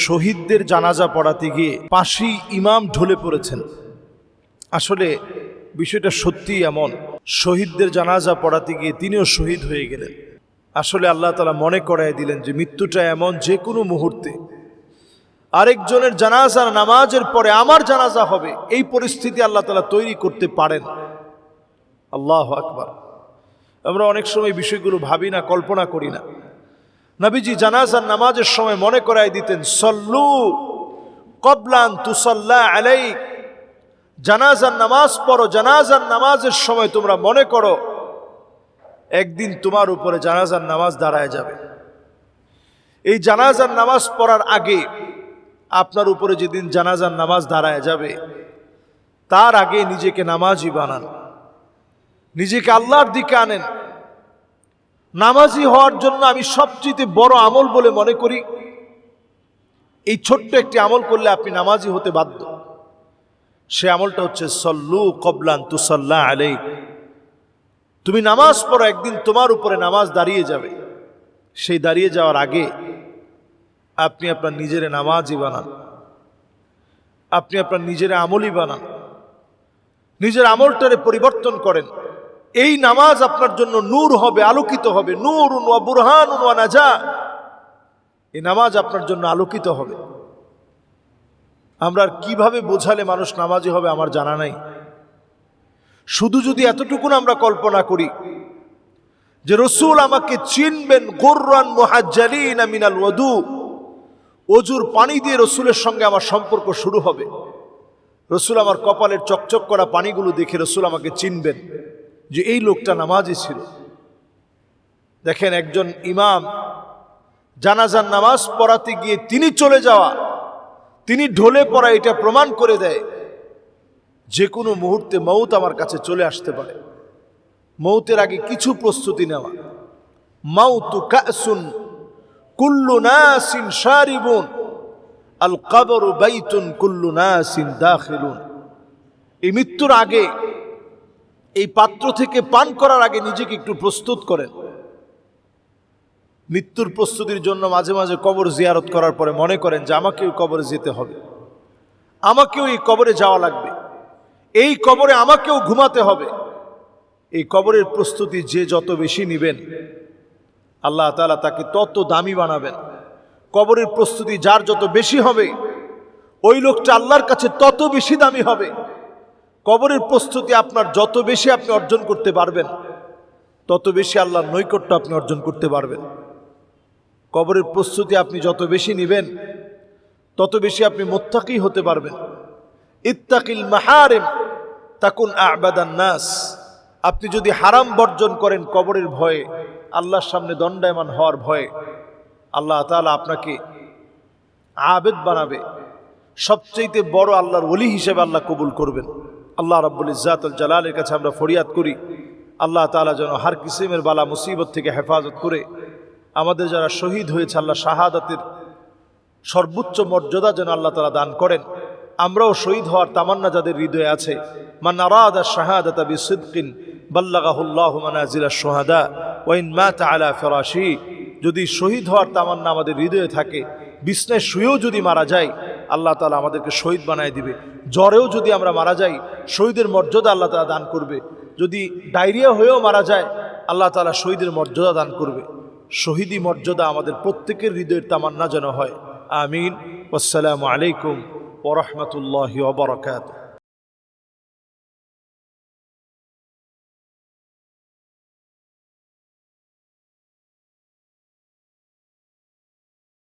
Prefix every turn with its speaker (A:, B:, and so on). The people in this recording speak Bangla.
A: শহীদদের জানাজা পড়াতে গিয়ে পাশি ইমাম ঢলে পড়েছেন। আসলে বিষয়টা সত্যিই এমন, শহীদদের জানাজা পড়াতে গিয়ে তিনিও শহীদ হয়ে গেলেন। আসলে আল্লাহ তাআলা মনে করায় দিলেন যে মৃত্যুটা এমন, যে কোনো মুহূর্তে আরেকজনের জানাজার নামাজের পরে আমার জানাজা হবে, এই পরিস্থিতি আল্লাহ তাআলা তৈরি করতে পারেন। আল্লাহু আকবার। আমরা অনেক সময় বিষয়গুলো ভাবি না, কল্পনা করি না। নবীজি জানাজার নামাজের সময় মনে করায় দিতেন, সল্লু ক্বাবলা আন তুসাল্লা আলাইক, জানাজার নামাজ পড়ো, জানাজার নামাজের সময় তোমরা মনে করো একদিন তোমার উপরে জানাজার নামাজ দাঁড়ায় যাবে। এই জানাজার নামাজ পড়ার আগে, আপনার উপরে যেদিন জানাজার নামাজ দাঁড়ায় যাবে, তার আগে নিজেকে নামাজি বানান, নিজেকে আল্লাহর দিকে আনেন। নামাজি হওয়ার জন্য আমি সবচেয়ে বড় আমল বলে মনে করি, এই ছোট্ট একটি আমল করলে আপনি নামাজি হতে বাধ্য। সে আমলটা হচ্ছে সল্লু ক্বাবলা আন তুসাল্লা আলাইক। তুমি নামাজ পড়ো, একদিন তোমার উপরে নামাজ দাঁড়িয়ে যাবে। সেই দাঁড়িয়ে যাওয়ার আগে আপনি আপনার নিজের নামাজি বানান, আপনি আপনার নিজের আমলি বানান, নিজের আমলটারে পরিবর্তন করেন। এই নামাজ আপনার জন্য নূর হবে, আলোকিত হবে। নূরুন ওয়া বুরহানুন ওয়া নাজা, এই নামাজ আপনার জন্য আলোকিত হবে। আমরা কিভাবে বোঝালে মানুষ নামাজি হবে আমার জানা নাই। শুধু যদি এতটুকু আমরা কল্পনা করি যে রাসূল আমাকে চিনবেন, গুররান মুহাজ্জালিনা মিনাল ওযু, ওযুর পানি দিয়ে রাসূলের সঙ্গে আমার সম্পর্ক শুরু হবে। রাসূল আমার কপালের চকচক করা পানিগুলো দেখে রাসূল আমাকে চিনবেন যে এই লোকটা নামাজি ছিল। দেখেন, একজন ইমাম জানাজার নামাজ পড়াতে গিয়ে তিনি চলে যাওয়া, তিনি ঢলে পড়া, এটা প্রমাণ করে দেয় যে কোনো মুহূর্তে মউত আমার কাছে চলে আসতে পারে। মউতের আগে কিছু প্রস্তুতি নেওয়া। মাউতু কাসুন কুল্লু নাসিন শারিবুন, আল কবরু বাইতুন কুল্লু নাসিন দাখিলুন। এই মৃত্যুর আগে, এই পাত্র থেকে পান করার আগে নিজেকে একটু প্রস্তুত করেন। মৃত্যুর প্রস্তুতির জন্য মাঝে মাঝে কবর জিয়ারত করার পরে মনে করেন যে আমাকেও কবরে যেতে হবে, আমাকেও এই কবরে যাওয়া লাগবে, এই কবরে আমাকেও ঘুমাতে হবে। এই কবরের প্রস্তুতি যে যত বেশি নেবেন, আল্লাহ তাআলা তাকে তত দামি বানাবেন। কবরের প্রস্তুতি যার যত বেশি হবে, ওই লোকটা আল্লাহর কাছে তত বেশি দামি হবে। কবরের প্রস্তুতি আপনার যত বেশি আপনি অর্জন করতে পারবেন, তত বেশি আল্লাহর নৈকট্য আপনি অর্জন করতে পারবেন। কবরের প্রস্তুতি আপনি যত বেশি নেবেন, তত বেশি আপনি মুত্তাকি হতে পারবেন। ইত্তাকিল মাহারিম তাকুন আ'বাদান নাস। আপনি যদি হারাম বর্জন করেন কবরের ভয়ে, আল্লাহর সামনে দণ্ডায়মান হওয়ার ভয়ে, আল্লাহ তাআলা আপনাকে আবেদ বানাবে। সবচেয়ে বড় আল্লাহর ওলি হিসেবে আল্লাহ কবুল করবেন। আল্লাহ রাব্বুল ইজ্জাত ওয়াল জালালের কাছে আমরা ফরিয়াদ করি, আল্লাহ তাআলা যেন হার কিসিমের বালা মুসিবত থেকে হেফাজত করে আমাদের যারা শহীদ হয়েছে, আল্লাহ শাহাদাতের সর্বোচ্চ মর্যাদা যেন আল্লাহ তাআলা দান করেন। আমরাও শহীদ হওয়ার তামান্না যাদের হৃদয়ে আছে, মান আরাদা শাহাদাতা বিসিদকিন বাল্লাগাহুল্লাহু মানাজিলাশ শুহাদা ওয়া ইন মাতা আলা ফিরাশি। যদি শহীদ হওয়ার তামান্না আমাদের হৃদয়ে থাকে, বিছনায় শুয়েও যদি মারা যায়, আল্লাহ তাআলা আমাদেরকে শহীদ বানায় দিবে। জ্বরেও যদি আমরা মারা যাই, শহীদের মর্যাদা আল্লাহ তাআলা দান করবে। যদি ডায়রিয়া হয়েও মারা যায়, আল্লাহ তাআলা শহীদের মর্যাদা দান করবে। শহীদি মর্যাদা আমাদের প্রত্যেকের হৃদয়ের তামান্না যেন হয়। আমিন। আসসালামু আলাইকুম ওয়া রাহমাতুল্লাহি ওয়া বারাকাতুহু।